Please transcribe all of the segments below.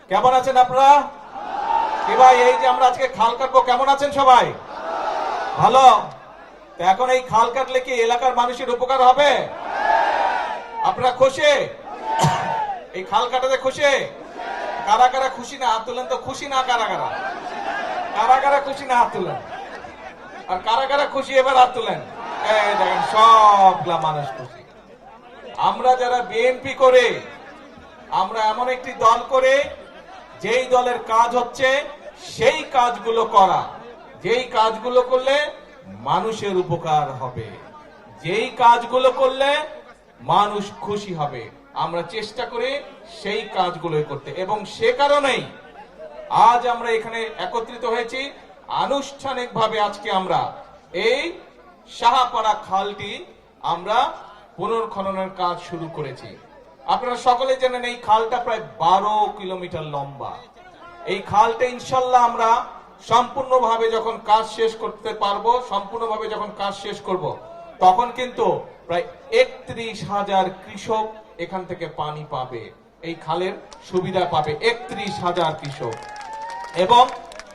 কেমন আছেন আপনারা? কি ভাই, এই যে আমরা আজকে খাল কাটবো, কেমন আছেন সবাই? ভালো। তো এখন এই খাল কাটলে কি এলাকার মানুষের উপকার হবে? আপনারা খুশি? এই খাল কাটাতে খুশি? কারা কারা খুশি না হাত তুলেন তো। খুশি না কারা কারা? কারা কারা খুশি না হাত তুলেন। আর কারা কারা খুশি এবার হাত তুলেন। এই দেখেন সবগুলা মানুষ খুশি। আমরা যারা বিএনপি করে, আমরা এমন একটি দল করে যেই দলের কাজ হচ্ছে সেই কাজগুলো করা, যেই কাজগুলো করলে মানুষের উপকার হবে, যেই কাজগুলো করলে মানুষ খুশি হবে, আমরা চেষ্টা করি সেই কাজগুলোই করতে। এবং সে কারণেই আজ আমরা এখানে একত্রিত হয়েছি। আনুষ্ঠানিকভাবে আজকে আমরা এই সাহাপাড়া খালটি আমরা পুনর্খননের কাজ শুরু করেছি। আপনারা সকলে জানেন এই খালটা প্রায় 12 কিলোমিটার লম্বা। এই খালটা ইনশাল্লাহ আমরা সম্পূর্ণভাবে যখন কাজ শেষ করতে পারবো, সম্পূর্ণভাবে যখন কাজ শেষ করব, তখন কিন্তু প্রায় 31,000 কৃষক এখান থেকে পানি পাবে, এই খালের সুবিধা পাবে 31,000 কৃষক। এবং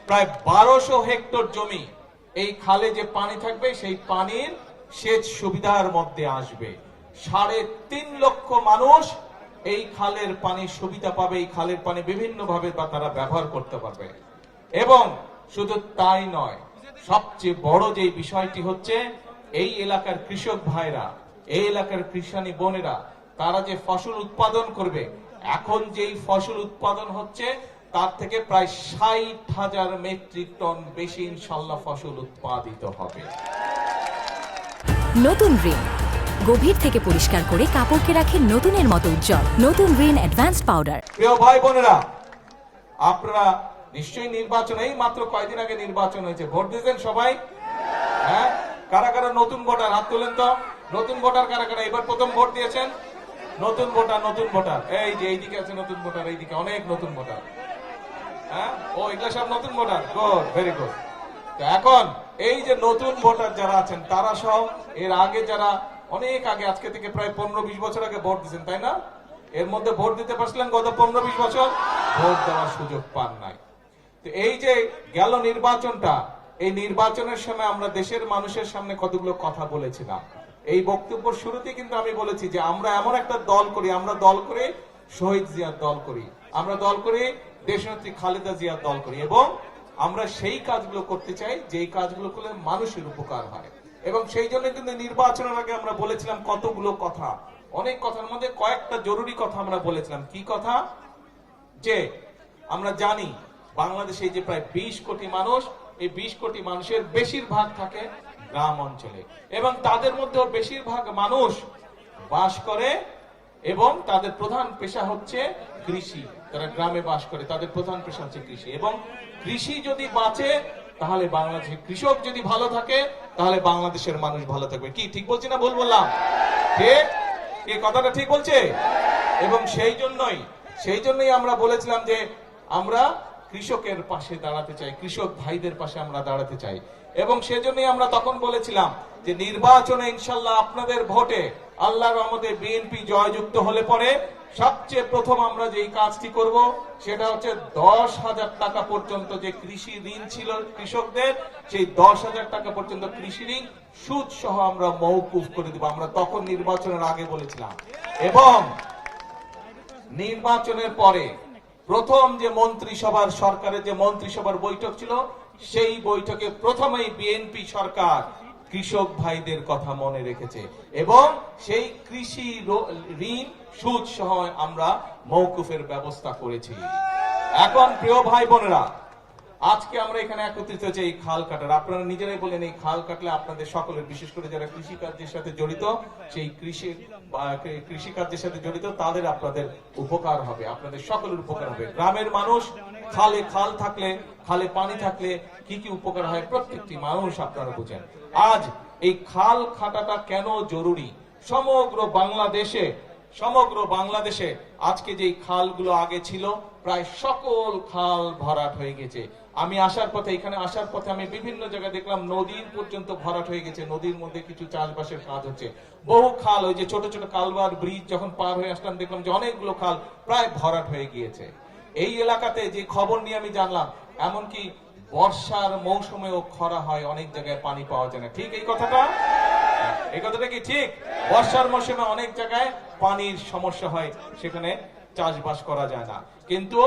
প্রায় 1200 হেক্টর জমি এই খালে যে পানি থাকবে সেই পানির সেচ সুবিধার মধ্যে আসবে। 3.5 লক্ষ মানুষ এই খালের পানির সুবিধা পাবে। এই খালের পানি বিভিন্ন ভাবে তারা ব্যবহার করতে পারবে। এবং শুধু তাই নয়, সবচেয়ে বড় যে বিষয়টি হচ্ছে এই এলাকার কৃষক ভাইরা, এই এলাকার কৃষানী বোনেরা, তারা যে ফসল উৎপাদন করবে, এখন যেই ফসল উৎপাদন হচ্ছে তার থেকে প্রায় 60,000 মেট্রিক টন বেশি ইনশাল্লাহ ফসল উৎপাদিত হবে। নতুন রিন গভীর থেকে পরিষ্কার করে কাপড়কে রাখে নতুনের মতো উজ্জ্বল। নতুন রিন অ্যাডভান্সড পাউডার। প্রিয় ভাই বোনেরা, আপনারা নিশ্চয়ই নির্বাচন, এই মাত্র কয়েকদিন আগে নির্বাচন হয়েছে, ভোট দিয়েছেন সবাই? হ্যাঁ, কারা কারা নতুন ভোটার হাত তোলেন তো। নতুন ভোটার কারা কারা এবার প্রথম ভোট দিয়েছেন? নতুন ভোটার, নতুন ভোটার এই যে এইদিকে আছে নতুন ভোটার, এইদিকে অনেক নতুন ভোটার। হ্যাঁ, ও এগুলা সব নতুন ভোটার। Good, very good. তো এখন এই যে নতুন ভোটার যারা আছেন তারা সব এর আগে যারা অনেক আগে, আজকে থেকে প্রায় 15-20 বছর আগে ভোট দিয়েছেন, তাই না? এর মধ্যে ভোট দিতে পারছিলেন গত 15-20 বছর? ভোট দেওয়ার সুযোগ পান নাই। তো এই যে গেল নির্বাচনটা, এই নির্বাচনের সময় আমরা দেশের মানুষের সামনে কতগুলো কথা বলেছিলাম। এই বক্তব্যের শুরুতেই কিন্তু আমি বলেছি যে আমরা এমন একটা দল করি, আমরা দল করে শহীদ জিয়ার দল করি, আমরা দল করে দেশনেত্রী খালেদা জিয়ার দল করি। এবং আমরা সেই কাজগুলো করতে চাই যেই কাজগুলো করলে মানুষের উপকার হয়। এবং সেই জন্য কিন্তু নির্বাচনের আগে আমরা বলেছিলাম কতগুলো কথা, অনেক কথার মধ্যে কয়েকটা জরুরি কথা আমরা বলেছিলাম। কি কথা? যে আমরা জানি বাংলাদেশে যে প্রায় 20 কোটি মানুষ, এই 20 কোটি মানুষের বেশিরভাগ থাকে গ্রাম অঞ্চলে, এবং তাদের মধ্যে বেশিরভাগ মানুষ বাস করে এবং তাদের প্রধান পেশা হচ্ছে কৃষি। তারা গ্রামে বাস করে, তাদের প্রধান পেশা হচ্ছে কৃষি। এবং কৃষি যদি বাঁচে তাহলে বাংলাদেশে, কৃষক যদি ভালো থাকে তাহলে বাংলাদেশের মানুষ ভালো থাকবে। কি ঠিক বলছি না ভুল বললাম? ঠিক, এই কথাটা ঠিক বলছে। এবং সেই জন্যই আমরা বলেছিলাম যে আমরা কৃষকের পাশে দাঁড়াতে চাই, কৃষক ভাইদের পাশে আমরা দাঁড়াতে চাই। এবং সেজন্যই আমরা তখন বলেছিলাম যে নির্বাচনে ইনশাল্লাহ আপনাদের ভোটে আল্লাহর রহমতে বিএনপি জয়যুক্ত হলে পরে সবচেয়ে প্রথম আমরা যে কাজটি করব সেটা হচ্ছে 10,000 টাকা পর্যন্ত যে কৃষি ঋণ ছিল কৃষকদের, সেই 10,000 টাকা পর্যন্ত কৃষি ঋণ সুদ সহ আমরা মওকুফ করে দেব। আমরা তখন নির্বাচনের আগে বলেছিলাম। এবং নির্বাচনের পরে প্রথম যে মন্ত্রিসভার, সরকারের যে মন্ত্রিসভার বৈঠক ছিল, সেই বৈঠকে প্রথমেই বিএনপি সরকার কৃষক ভাইদের কথা মনে রেখেছে এবং সেই কৃষি ঋণ সুদ সহ আমরা মওকুফের ব্যবস্থা করেছি। এখন প্রিয় ভাই বোনেরা, আজকে আমরা এখানে একত্রিত হয়েছে এই খাল কাটার। আপনারা নিজেরাই বলেন এই খাল কাটলে আপনাদের সকলের, বিশেষ করে যারা কৃষিকার্যের সাথে জড়িত, সেই কৃষিকার্যের সাথে জড়িত তাদের, আপনাদের উপকার হবে, আপনাদের সকলের উপকার হবে। গ্রামের মানুষ, খাল থাকলে, খালে পানি থাকলে কি কি উপকার হয় প্রত্যেকটি মানুষ আপনারা বুঝেন। আজ এই খাল কাটাটা কেন জরুরি? সমগ্র বাংলাদেশে আজকে যে খালগুলো আগে ছিল প্রায় সকল খাল ভরাট হয়ে গেছে। আমি এখানে আসার পথে আমি বিভিন্ন জায়গায় দেখলাম নদীর পর্যন্ত ভরাট হয়ে গেছে। নদীর মধ্যে কিছু চাষবাসের কাজ হচ্ছে। বহু খাল, ওই যে ছোট ছোট কালভার ব্রিজ যখন পার হয়ে আসলাম দেখলাম যে অনেকগুলো খাল প্রায় ভরাট হয়ে গিয়েছে। এই এলাকাতে যে খবর নিয়ে আমি জানলাম, এমনকি বর্ষার মৌসুমেও খরা হয়, অনেক জায়গায় পানি পাওয়া যায় না। ঠিক এই কথাটা? এই কথাটা কি ঠিক? বর্ষার মৌসুমে অনেক জায়গায় পানির সমস্যা হয়, সেখানে চাষবাস করা যায় না। কিন্তু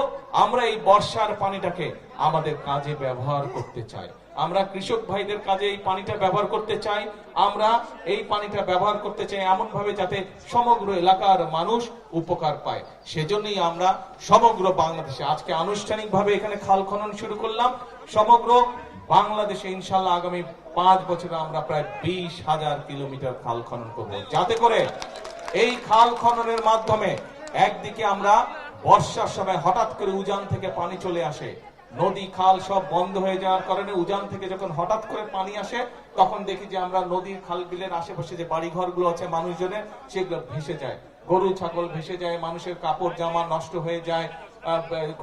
আমরা এই বর্ষার পানিটাকে আমাদের কাজে ব্যবহার করতে চাই। আমরা কৃষক ভাইদের কাজে এই পানিটা ব্যবহার করতে চাই। আমরা এই পানিটা ব্যবহার করতে চাই এমন ভাবে যাতে সমগ্র এলাকার মানুষ উপকার পায়। সেজন্যই আমরা সমগ্র বাংলাদেশে আজকে আনুষ্ঠানিকভাবে এখানে খাল খনন শুরু করলাম। সমগ্র বাংলাদেশে ইনশাল্লাহ আগামী 5 বছরে আমরা প্রায় 20,000 কিলোমিটার খাল খনন করব, যাতে করে এই খাল খননের মাধ্যমে একদিকে আমরা বর্ষার সময় হঠাৎ করে উজান থেকে পানি চলে আসে, নদী খাল সব বন্ধ হয়ে যাওয়ার কারণে উজান থেকে যখন হঠাৎ করে পানি আসে, তখন দেখি যে আমরা নদীর খাল বিলের আশেপাশে যে বাড়ি ঘরগুলো আছে মানুষজনের, সেগুলো ভেসে যায়, গরু ছাগল ভেসে যায়, মানুষের কাপড় জামা নষ্ট হয়ে যায়,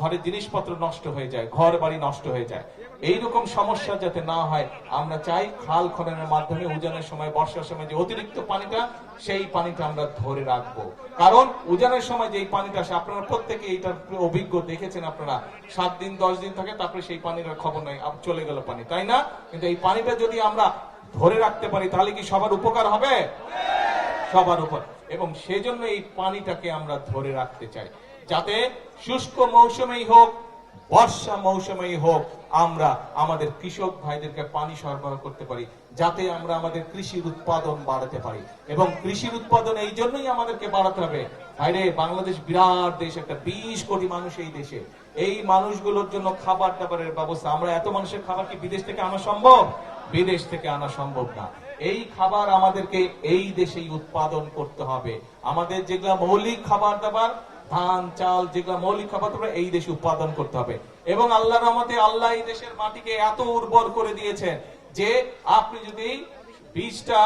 ঘরের জিনিসপত্র নষ্ট হয়ে যায়, ঘর বাড়ি নষ্ট হয়ে যায়। এইরকম সমস্যা যাতে না হয় আমরা চাই খাল খননের মাধ্যমে উজানের সময়, বর্ষার সময় যে অতিরিক্ত পানিটা, সেই পানিটা আমরা ধরে রাখবো। কারণ উজানের সময় যে পানিটা আসে, আপনারা প্রত্যেকে এইটার অভিজ্ঞ, দেখেছেন আপনারা, 7 দিন 10 দিন থাকে, তারপরে সেই পানির খবর নাই, চলে গেল পানি, তাই না? কিন্তু এই পানিটা যদি আমরা ধরে রাখতে পারি তাহলে কি সবার উপকার হবে? সবার উপর। এবং সেজন্য এই পানিটাকে আমরা ধরে রাখতে চাই, যাতে শুষ্ক মৌসুমেই হোক, বর্ষা মৌসুমেই হোক, আমরা আমাদের কৃষক ভাইদেরকে পানি সরবরাহ করতে পারি, যাতে আমরা আমাদের কৃষির উৎপাদন বাড়াতে পারি। এবং কৃষির উৎপাদন এই জন্যই আমাদেরকে বাড়াতে হবে। ভাইরে, বাংলাদেশ বিরাট দেশ, একটা 20 কোটি মানুষ এই দেশে। এই মানুষগুলোর জন্য খাবার দাবারের ব্যবস্থা, আমরা এত মানুষের খাবার কি বিদেশ থেকে আনা সম্ভব? বিদেশ থেকে আনা সম্ভব না। এই খাবার আমাদেরকে এই দেশেই উৎপাদন করতে হবে। আমাদের যেগুলা মৌলিক খাবার দাবার, ধান চাল, যেগুলা মৌলিক খাবার দাবার, এই দেশে উৎপাদন করতে হবে। এবং আল্লাহর রহমতে আল্লাহ এই দেশের মাটিকে এত উর্বর করে দিয়েছেন যে আপনি যদি বীজটা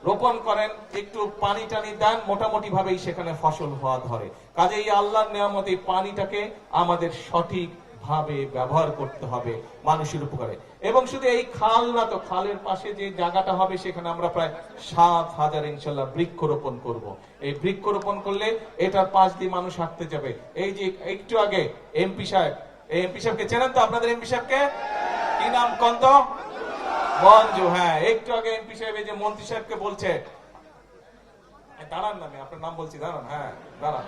রোপণ করেন, একটু পানি টানি দেন, মোটামুটি ভাবেই সেখানে ফসল হওয়া ধরে। কাজেই আল্লাহর নিয়ামতে এই পানিটাকে আমাদের সঠিক ভাবে ব্যবহার করতে হবে মানুষের উপকারে। এবং শুধু এই খাল না, তো খালের পাশে যে জায়গাটা হবে সেখানে আমরা প্রায় 7,000 ইনশাল্লাহ বৃক্ষরোপণ করব। এই বৃক্ষরোপণ করলে এটার পাশ দিয়ে মানুষ হাঁটতে যাবে। এই যে একটু আগে এমপি সাহেব, এই এমপি সাহেবকে চেনেন তো? আপনাদের এমপি সাহেবকে কি নাম কন্ত? মঞ্জু। হ্যাঁ, একটু আগে এমপি সাহেব এই যে মন্ত্রী সাহেবকে বলছে, দাঁড়ান না, আমি আপনার নাম বলছি, দাঁড়ান, হ্যাঁ দাঁড়ান।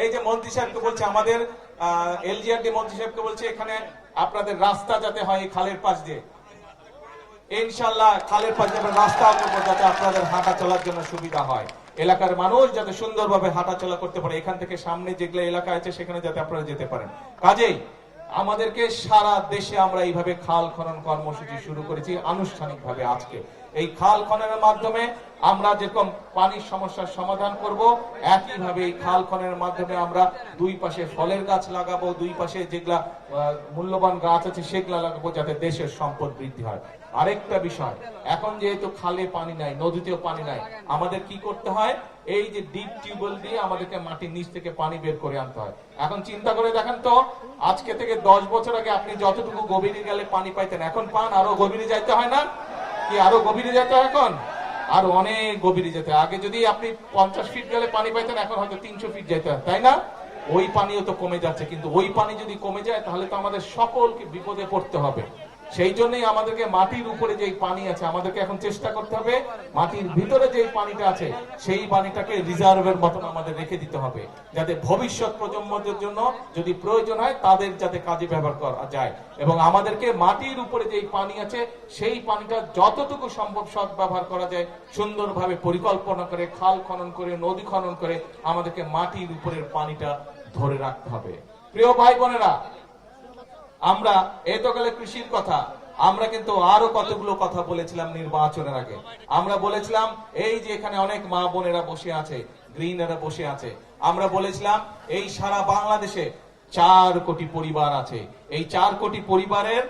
এই যে মন্ত্রী সাহেবকে বলছে, আমাদের এলজিআরডি মন্ত্রী সাহেবকে বলছে, এখানে আপনাদের রাস্তা যাতে হয় খালের পাশ দিয়ে, ইনশাল্লাহ খালের পাশ দিয়ে রাস্তা করবো, যাতে আপনাদের হাঁটা চলার জন্য সুবিধা হয়, এলাকার মানুষ যাতে সুন্দরভাবে হাঁটা চলা করতে পারে, এখান থেকে সামনে যেগুলো এলাকা আছে সেখানে যাতে আপনারা যেতে পারেন। কাজেই আমাদেরকে সারা দেশে আমরা এইভাবে খাল খনন কর্মসূচি শুরু করেছি আনুষ্ঠানিকভাবে আজকে। এই খাল খননের মাধ্যমে আমরা যেরকম পানির সমস্যার সমাধান করব, একইভাবে এই খাল খননের মাধ্যমে আমরা দুই পাশে ফলের গাছ লাগাবো, দুই পাশে যেগুলা মূল্যবান গাছ আছে সেগুলা লাগাবো, যাতে দেশের সম্পদ বৃদ্ধি হয়। আরেকটা বিষয়, এখন যেহেতু খালে পানি নাই, নদীতেও পানি নাই, আমাদের কি করতে হয়? এই যে ডিপ টিউবওয়েল দিয়ে আমাদেরকে মাটির নিচ থেকে পানি বের করে আনতে হয়। এখন চিন্তা করে দেখেন তো, আজকে থেকে 10 বছর আগে আপনি যতটুকু গভীরে গেলে পানি পাইতেন, এখন পান আরো গভীরে যাইতে হয় না কি? আরো গভীরে যেতে হয়, এখন আরো অনেক গভীরে যেতে হয়। আগে যদি আপনি 50 ফিট গেলে পানি পাইতেন, এখন হয়তো 300 ফিট যেতে হয়, তাই না? ওই পানিও তো কমে যাচ্ছে। কিন্তু ওই পানি যদি কমে যায় তাহলে তো আমাদের সকলকে বিপদে পড়তে হবে। সেই জন্যই আমাদেরকে মাটির উপরে যে পানি আছে, আমাদেরকে এখন চেষ্টা করতে হবে মাটির ভিতরে যে পানিটা আছে সেই পানিটাকে রিজার্ভের মতন আমাদের রেখে দিতে হবে, যাতে ভবিষ্যৎ প্রজন্মদের জন্য যদি প্রয়োজন হয় তাদের যাতে কাজে ব্যবহার করা যায়। এবং আমাদেরকে মাটির উপরে যে পানি আছে সেই পানিটা যতটুকু সম্ভব সৎ ব্যবহার করা যায়, সুন্দরভাবে পরিকল্পনা করে, খাল খনন করে, নদী খনন করে আমাদেরকে মাটির উপরের পানিটা ধরে রাখতে হবে। প্রিয় ভাই বোনেরা, আমরা এত গেলে কৃষির কথা, আমরা কিন্তু আরো কতগুলো কথা বলেছিলাম নির্বাচনের আগে। আমরা বলেছিলাম এই যে এখানে অনেক মা বোনেরা বসে আছে, গ্রিনেরা বসে আছে, আমরা বলেছিলাম এই সারা বাংলাদেশে 4 কোটি পরিবার আছে। এই 4 কোটি পরিবারের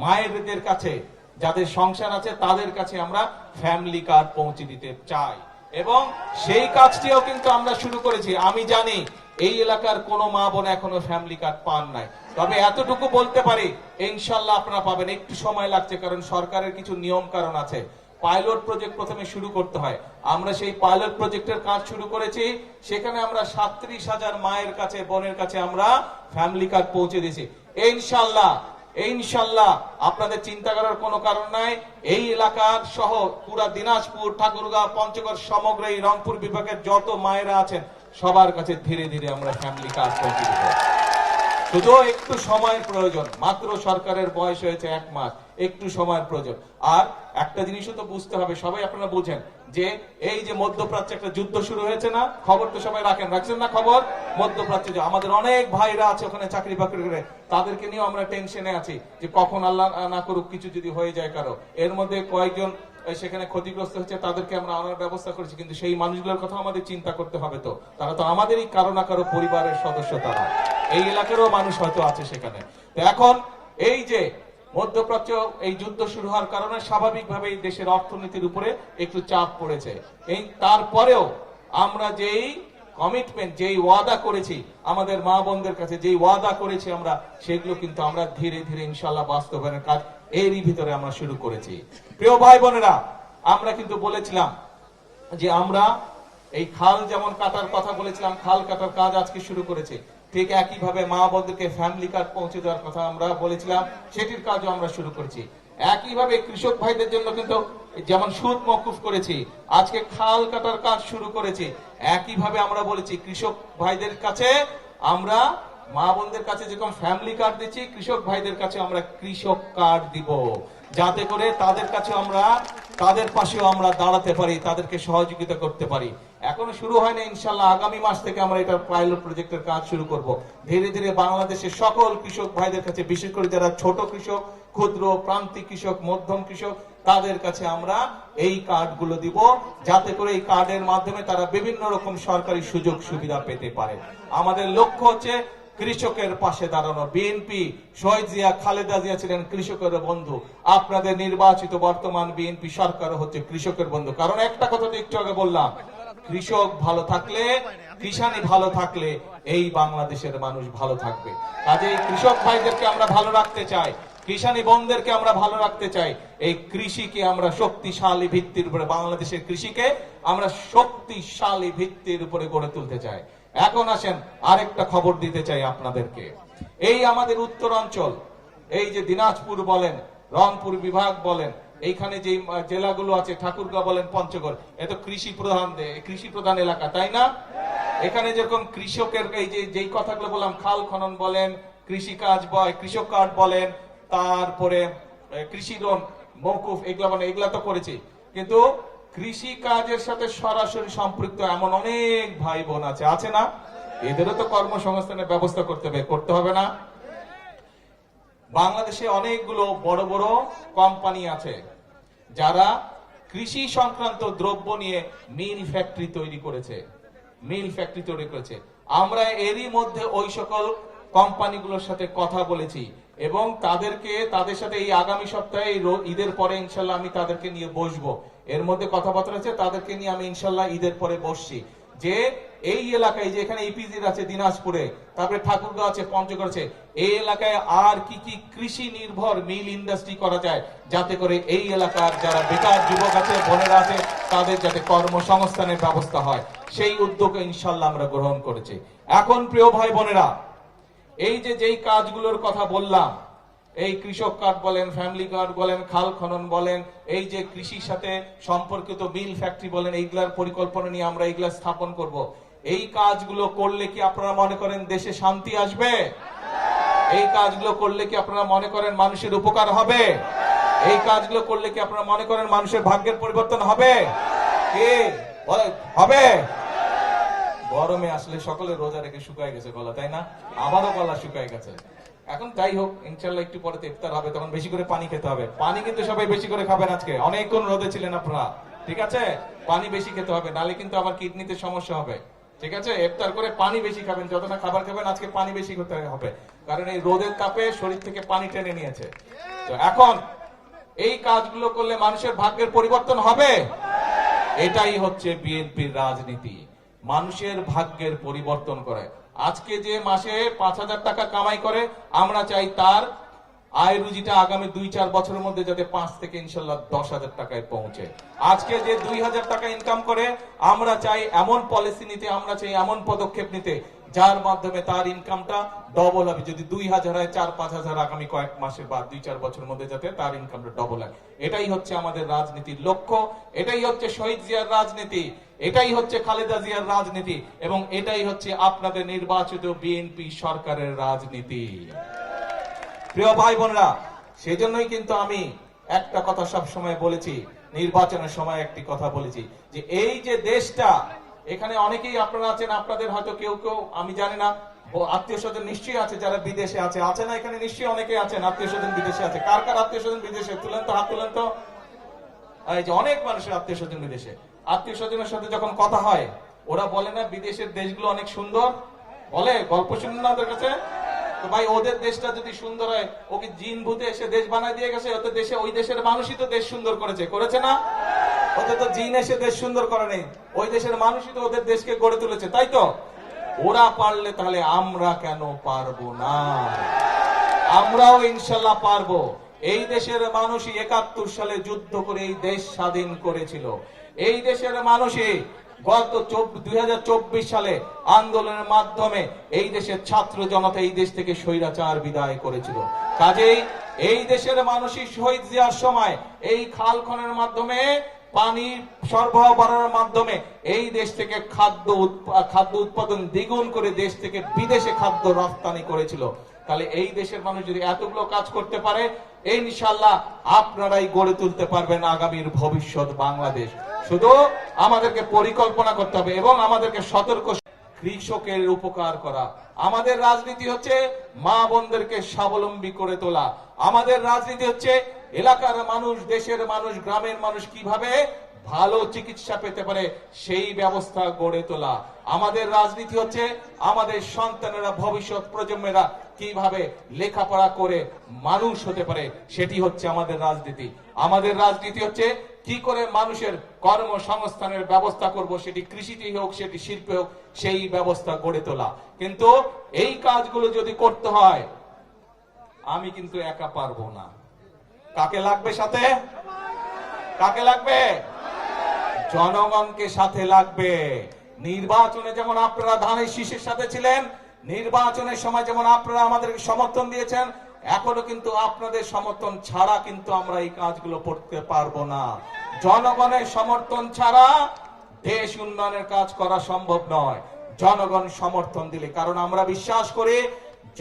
মায়েদের কাছে, যাদের সংসার আছে, তাদের কাছে আমরা ফ্যামিলি কার্ড পৌঁছে দিতে চাই। এবং সেই কাজটিও কিন্তু আমরা শুরু করেছি। আমি জানি এই এলাকার কোন মা বোন এখনো ফ্যামিলি কার্ড পান নাই, তবে এতটুকু বলতে পারি ইনশাল্লাহ আপনারা পাবেন। একটু সময় লাগছে, কারণ সরকারের কিছু নিয়ম কারণ আছে। পাইলট প্রজেক্ট প্রথমে শুরু করতে হয়। আমরা সেই পাইলট প্রজেক্টের কাজ শুরু করেছি। সেখানে আমরা 37,000 মায়ের কাছে, বোনের কাছে আমরা ফ্যামিলি কার্ড পৌঁছে দিয়েছি। ইনশাল্লাহ আপনাদের চিন্তা করার কোনো কারণ নাই। এই এলাকার সহ পুরা দিনাজপুর, ঠাকুরগাঁও, পঞ্চগড়, সমগ্র এই রংপুর বিভাগের যত মায়েরা আছেন সবার কাছে ধীরে ধীরে আমরা ফ্যামিলি কার্ড পৌঁছে দেব। শুধু একটু সময়ের প্রয়োজন, মাত্র সরকারের বয়স হয়েছে 1 মাস, একটু সময়ের প্রয়োজন। আর একটা জিনিসও তো বুঝতে হবে, সবাই আপনারা বুঝেন যে এই যে মধ্যপ্রাচ্যে একটা যুদ্ধ শুরু হয়েছে না, খবর তো সবাই রাখছেন না খবর? মধ্যপ্রাচ্যে যে আমাদের অনেক ভাইরা আছে ওখানে চাকরি বাকরি করে, তাদেরকে নিয়েও আমরা টেনশনে আছি যে কখন আল্লাহ না করুক কিছু যদি হয়ে যায় কারো। এর মধ্যে কয়েকজন সেখানে ক্ষতিগ্রস্ত হচ্ছে, তাদেরকে আমরা আনার ব্যবস্থা করেছি, কিন্তু সেই মানুষগুলোর কথা আমাদের চিন্তা করতে হবে। তো তারা তো আমাদেরই কারো না কারো পরিবারের সদস্য, তারা এই এলাকারও মানুষ হয়তো আছে সেখানে। তো এখন এই যে মধ্যপ্রাচ্য এই যুদ্ধ শুরু হওয়ার কারণে স্বাভাবিকভাবে এই দেশের অর্থনীতির উপরে একটু চাপ পড়েছে। এই তারপরেও আমরা যেই কমিটমেন্ট, যেই ওয়াদা করেছি আমাদের মা বোনদের কাছে, যেই ওয়াদা করেছি আমরা, সেগুলো কিন্তু আমরা ধীরে ধীরে ইনশাল্লাহ বাস্তবায়নের কাজ এরই ভিতরে আমরা শুরু করেছি। প্রিয় ভাই বোনেরা, আমরা কিন্তু বলেছিলাম যে আমরা এই খাল যেমন কাটার কথা বলেছিলাম, খাল কাটার কাজ আজকে শুরু করেছি। ঠিক একইভাবে মা বোনদেরকে ফ্যামিলি কার্ড পৌঁছে দেওয়ার কথা আমরা বলেছিলাম, সেটির কাজও আমরা শুরু করেছি। একইভাবে কৃষক ভাইদের জন্য কিন্তু যেমন সুদ মওকুফ করেছি, আজকে খাল কাটার কাজ শুরু করেছি। একইভাবে আমরা বলেছি কৃষক ভাইদের কাছে আমরা, মা বোনদের কাছে যেরকম ফ্যামিলি কার্ড দিচ্ছি, কৃষক ভাইদের কাছে আমরা কৃষক কার্ড দিব, যাতে করে তাদের কাছে আমরা, তাদের পাশেও আমরা দাঁড়াতে পারি, তাদেরকে সহযোগিতা করতে পারি। এখনো শুরু হয়নি, ইনশাল্লাহ আগামী মাস থেকে আমরা এটা পাইলট প্রজেক্টের কাজ শুরু করব। ধীরে ধীরে বাংলাদেশের সকল কৃষক ভাইদের কাছে, বিশেষ করে যারা ছোট কৃষক, ক্ষুদ্র প্রান্তিক কৃষক, মধ্যম কৃষক, তাদের কাছে আমরা এই কার্ডগুলো দিব, যাতে করে এই কার্ডের মাধ্যমে তারা বিভিন্ন রকম সরকারি সুযোগ সুবিধা পেতে পারে। আমাদের লক্ষ্য হচ্ছে কৃষকের পাশে দাঁড়ানো। বিএনপি, শহীদ জিয়া, খালেদা জিয়া ছিলেন কৃষকের বন্ধু। আপনাদের নির্বাচিত বর্তমান বিএনপি সরকার হচ্ছে কৃষকের বন্ধু। কারণ একটা কথা তো একটু আগে বললাম, কৃষক ভালো থাকলে, কিষানি ভালো থাকলে এই বাংলাদেশের মানুষ ভালো থাকবে। কাজেই কৃষক ভাইদেরকে আমরা ভালো রাখতে চাই, কিষানি বোনদেরকে আমরা ভালো রাখতে চাই। এই কৃষিকে আমরা শক্তিশালী ভিত্তির উপরে, বাংলাদেশের কৃষিকে আমরা শক্তিশালী ভিত্তির উপরে গড়ে তুলতে চাই। এখন আসেন আরেকটা খবর দিতে চাই আপনাদেরকে। এই আমাদের উত্তরাঞ্চল, এই যে দিনাজপুর বলেন, রংপুর বিভাগ বলেন, এইখানে যে জেলাগুলো আছে, ঠাকুরগাঁও বলেন, পঞ্চগড়, এত কৃষি প্রধান এলাকা, তাই না? এখানে যেরকম কৃষকের এই যে যেই কথাগুলো বললাম, খাল খনন বলেন, কৃষি কাজ বয়, কৃষক কার্ড বলেন, তারপরে কৃষি লোন মওকুফ, এগুলা তো করেছি। কিন্তু কৃষি কাজের সাথে সরাসরি সম্পৃক্ত এমন অনেক ভাই বোন আছে না? এদেরও তো কর্মসংস্থানের ব্যবস্থা করতে হবে না? বাংলাদেশে অনেকগুলো বড় বড় কোম্পানি আছে যারা কৃষি সংক্রান্ত দ্রব্য নিয়ে মিল ফ্যাক্টরি তৈরি করেছে। আমরা এরই মধ্যে ওই সকল কোম্পানিগুলোর সাথে কথা বলেছি এবং তাদের সাথে এই আগামী সপ্তাহে ঈদের পরে ইনশাল্লাহ আমি তাদেরকে নিয়ে বসবো। এর মধ্যে কথাবার্তা আছে, তাদেরকে নিয়ে আমি ইনশাল্লাহ ঈদের পরে বসছি যে এই এলাকায়, যে এখানে ইপিজির আছে দিনাজপুরে, তারপরে ঠাকুরগাঁও আছে, পঞ্চগড় আছে, এই এলাকায় আর কি কি কৃষি নির্ভর মিল ইন্ডাস্ট্রি করা যায়, যাতে করে এই এলাকার যারা বেকার যুবক আছে, বোনেরা আছে, তাদের যাতে কর্মসংস্থানের ব্যবস্থা হয়, সেই উদ্যোগ ইনশাল্লাহ আমরা গ্রহণ করেছি। এখন প্রিয় ভাই বোনেরা, এই যে যেই কাজগুলোর কথা বললাম, এই কৃষক কার্ড বলেন, ফ্যামিলি কার্ড বলেন, খাল খনন বলেন, এই যে কৃষির সাথে সম্পর্কিত মিল ফ্যাক্টরি বলেন, এইগুলার পরিকল্পনা নিয়ে আমরা এইগুলা স্থাপন করব। এই কাজগুলো করলে কি আপনারা মনে করেন দেশে শান্তি আসবে? এই কাজগুলো করলে কি আপনারা মনে করেন মানুষের উপকার হবে? এই কাজগুলো করলে কি আপনারা মনে করেন মানুষের ভাগ্যের পরিবর্তন হবে? কি হবে? গরমে আসলে সকলে রোজা রেখে শুকায় গেছে গলা, তাই না? আমারও গলা শুকায় গেছে। এখন যাই হোক, ইনশাল্লাহ একটু পরে ইফতার হবে, তখন বেশি করে পানি খেতে হবে। পানি কিন্তু সবাই বেশি করে খাবেন। আজকে অনেকক্ষণ রোদে ছিলেন আপনারা, ঠিক আছে? পানি বেশি খেতে হবে, নালে কিন্তু আবার কিডনিতে সমস্যা হবে, ঠিক আছে? ইফতার করে পানি বেশি খাবেন, যতটা খাবার খাবেন আজকে পানি বেশি খেতে হবে, কারণ এই রোদের তাপে শরীর থেকে পানি টেনে নিয়েছে। তো এখন এই কাজগুলো করলে মানুষের ভাগ্যের পরিবর্তন হবে। এটাই হচ্ছে বিএনপির রাজনীতি, মানুষের ভাগ্যের পরিবর্তন করে। আজকে যে মাসে 5,000 টাকা কামাই করে, আমরা চাই তার আয় রুজিটা আগামী 2-4 বছরের মধ্যে যাতে 5 থেকে ইনশাল্লাহ 10,000 টাকায় পৌঁছে। আজকে যে 2,000 টাকা ইনকাম করে, আমরা চাই এমন পলিসি নিতে, আমরা চাই এমন পদক্ষেপ নিতে যার মাধ্যমে তার ইনকামটা ডবল হবে। যদি 2,000 হয় 4-5,000 আগামী কয়েক মাসের বা 2-4 বছরের মধ্যে যাতে তার ইনকামটা ডবল হয়। এটাই হচ্ছে আমাদের রাজনীতির লক্ষ্য, এটাই হচ্ছে শহীদ জিয়ার রাজনীতি, এটাই হচ্ছে খালেদা জিয়ার রাজনীতি, এবং এটাই হচ্ছে আপনাদের নির্বাচিত বিএনপি সরকারের রাজনীতি। প্রিয় ভাই বোনরা, সেজন্যই কিন্তু আমি একটা কথা সব সময় বলেছি, নির্বাচনের সময় একটি কথা বলেছি, যে এই যে দেশটা, এখানে অনেকেই আপনারা আছেন, আপনাদের হয়তো কেউ কেউ আমি জানি না আত্মীয় স্বজন নিশ্চয়ই আছে যারা বিদেশে আছে না? এখানে নিশ্চয়ই অনেকে আছেন আত্মীয় স্বজন বিদেশে আছে। কার কার আত্মীয় স্বজন বিদেশে? তুলেন তো, হাত তুলেন তো। এই যে অনেক মানুষের আত্মীয় স্বজন বিদেশে, আত্মীয় স্বজনের সাথে যখন কথা হয় ওরা বলে না বিদেশের দেশগুলো অনেক সুন্দর, বলে গল্প শুনুন না ওদের কাছে। তো ভাই, ওদের দেশটা যদি সুন্দর হয়, ওকে জিন ভূতে এসে দেশ বানায় দিয়ে গেছে? ওদের দেশে, ওই দেশের মানুষই তো দেশ সুন্দর করেছে না? ওদের তো জিন এসে দেশ সুন্দর করে নেই, ওই দেশের মানুষই তো ওদের দেশকে গড়ে তুলেছে, তাই তো? ওরা পারলে তাহলে আমরা কেন পারবো না? আমরাও ইনশাল্লাহ পারবো। এই দেশের মানুষই 71 সালে যুদ্ধ করে এই দেশ স্বাধীন করেছিল। এই দেশের মানুষই গত 2024 সালে আন্দোলনের মাধ্যমে এই দেশের ছাত্র জনতা এই দেশ থেকে স্বৈরাচার বিদায় করেছিল। কাজেই এই দেশের মানুষই শহীদ জিয়ার সময় এই খাল খননের মাধ্যমে, পানি সরবরাহ বাড়ানোর মাধ্যমে এই দেশ থেকে খাদ্য উৎপাদন দ্বিগুণ করে দেশ থেকে বিদেশে খাদ্য রপ্তানি করেছিল। তাহলে এই দেশের মানুষ যদি এতগুলো কাজ করতে পারে, ইনশাআল্লাহ আপনারাই গড়ে তুলতে পারবেন আগামীর ভবিষ্যৎ বাংলাদেশ। শুধু আমাদেরকে পরিকল্পনা করতে হবে এবং আমাদেরকে সতর্ক। কৃষকের উপকার করা আমাদের রাজনীতি হচ্ছে, মা বোনদেরকে স্বাবলম্বী করে তোলা আমাদের রাজনীতি হচ্ছে, এলাকার মানুষ, দেশের মানুষ, গ্রামের মানুষ কিভাবে ভালো চিকিৎসা পেতে পারে সেই ব্যবস্থা গড়ে তোলা আমাদের রাজনীতি হচ্ছে। আমাদের সন্তানেরা, ভবিষ্যৎ প্রজন্মেরা কিভাবে লেখাপড়া করে মানুষ হতে পারে সেটি হচ্ছে আমাদের রাজনীতি। আমাদের রাজনীতি হচ্ছে কি করে মানুষের কর্মসংস্থানের ব্যবস্থা করব, সেটি কৃষিতেই হোক, সেটি শিল্পে হোক, সেই ব্যবস্থা গড়ে তোলা। কিন্তু এই কাজগুলো যদি করতে হয়, আমি কিন্তু একা পারবো না। কাকে লাগবে সাথে? কাকে লাগবে? জনগণকে সাথে লাগবে। নির্বাচনে যেমন আপনারা ধানের শীষের সাথে ছিলেন, নির্বাচনের সময় যেমন আপনারা আমাদেরকে সমর্থন দিয়েছেন, এখনো কিন্তু আপনাদের সমর্থন ছাড়া কিন্তু আমরা এই কাজগুলো করতে পারবো না। জনগণের সমর্থন ছাড়া দেশ উন্নয়নের কাজ করা সম্ভব নয়। জনগণ সমর্থন দিলে, কারণ আমরা বিশ্বাস করি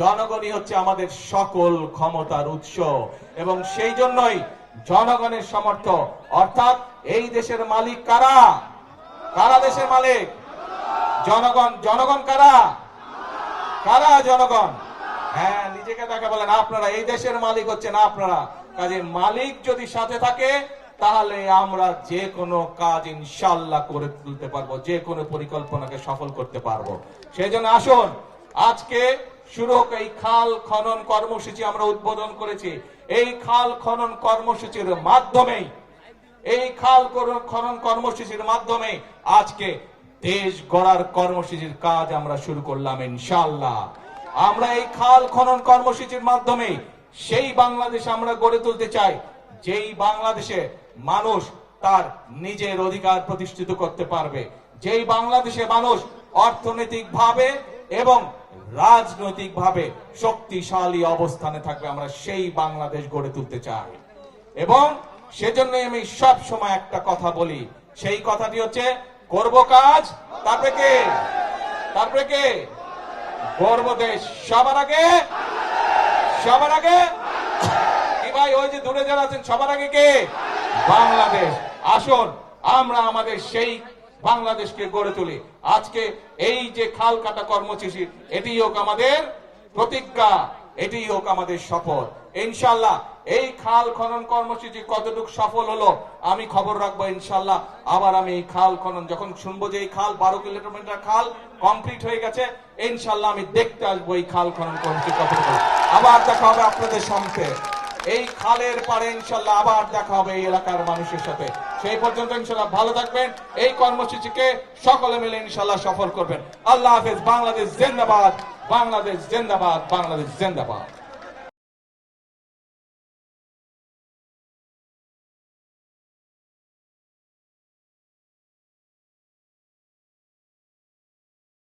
জনগণই হচ্ছে আমাদের সকল ক্ষমতার উৎস, এবং সেই জন্যই জনগণের সমর্থ, অর্থাৎ এই দেশের মালিক কারা? কারা দেশের মালিক? জনগণ। জনগণ কারা? কারা জনগণ? হ্যাঁ, নিজেকে দেখা বলেন আপনারা। এই দেশের মালিক হচ্ছেন আপনারা। কাজে মালিক যদি সাথে থাকে, তাহলে আমরা যে কোনো কাজ ইনশাআল্লাহ করে তুলতে পারবো, যে কোনো পরিকল্পনাকে সফল করতে পারবো। সেই জন্য আসুন, আজকে শুরু হোক এই খাল খনন কর্মসূচি আমরা উদ্বোধন করেছি। এই খাল খনন কর্মসূচির মাধ্যমে, এই খাল খনন কর্মসূচির মাধ্যমে আজকে দেশ গড়ার কর্মসূচির কাজ আমরা শুরু করলাম ইনশাআল্লাহ। আমরা এই খাল খনন কর্মসূচির মাধ্যমে সেই বাংলাদেশ আমরা গড়ে তুলতে চাই, যেই বাংলাদেশে মানুষ তার নিজের অধিকার প্রতিষ্ঠিত করতে পারবে, যেই বাংলাদেশে মানুষ অর্থনৈতিকভাবে এবং রাজনৈতিকভাবে শক্তিশালী অবস্থানে থাকবে। আমরা সেই বাংলাদেশ গড়ে তুলতে চাই, এবং সেজন্যই আমি সব সময় একটা কথা বলি, সেই কথাটি হচ্ছে করব কাজ, তারপরে কে গর্ব দেশ। সবার আগে কি ভাই? ওই যে দূরে যারা আছেন, সবার আগে কে? বাংলাদেশ। আসুন আমরা আমাদের সেই বাংলাদেশকে গড়ে তুলি। আজকে এই যে খাল কাটা কর্মসূচি, এটি হোক আমাদের প্রতিজ্ঞা, এটি হোক আমাদের শপথ। ইনশাআল্লাহ এই খাল খনন কর্মসূচি কতটুকু সফল হলো আমি খবর রাখবো ইনশাআল্লাহ। আবার আমি এই খাল খনন যখন শুনবো যে এই খাল 12 কিলোমিটার খাল কমপ্লিট হয়ে গেছে, ইনশাআল্লাহ আমি দেখতে আসবো এই খাল খনন কর্মসূচি কতটুকু। আবার দেখা হবে আপনাদের সঙ্গে এই খালের পাড়ে, ইনশাআল্লাহ আবার দেখা হবে এই এলাকার মানুষের সাথে। সেই পর্যন্ত ইনশাআল্লাহ ভালো থাকবেন। এই কর্মসূচিকে সকলে মিলে ইনশাআল্লাহ সফল করবেন। আল্লাহ হাফেজ। বাংলাদেশ জিন্দাবাদ, বাংলাদেশ জিন্দাবাদ, বাংলাদেশ জিন্দাবাদ।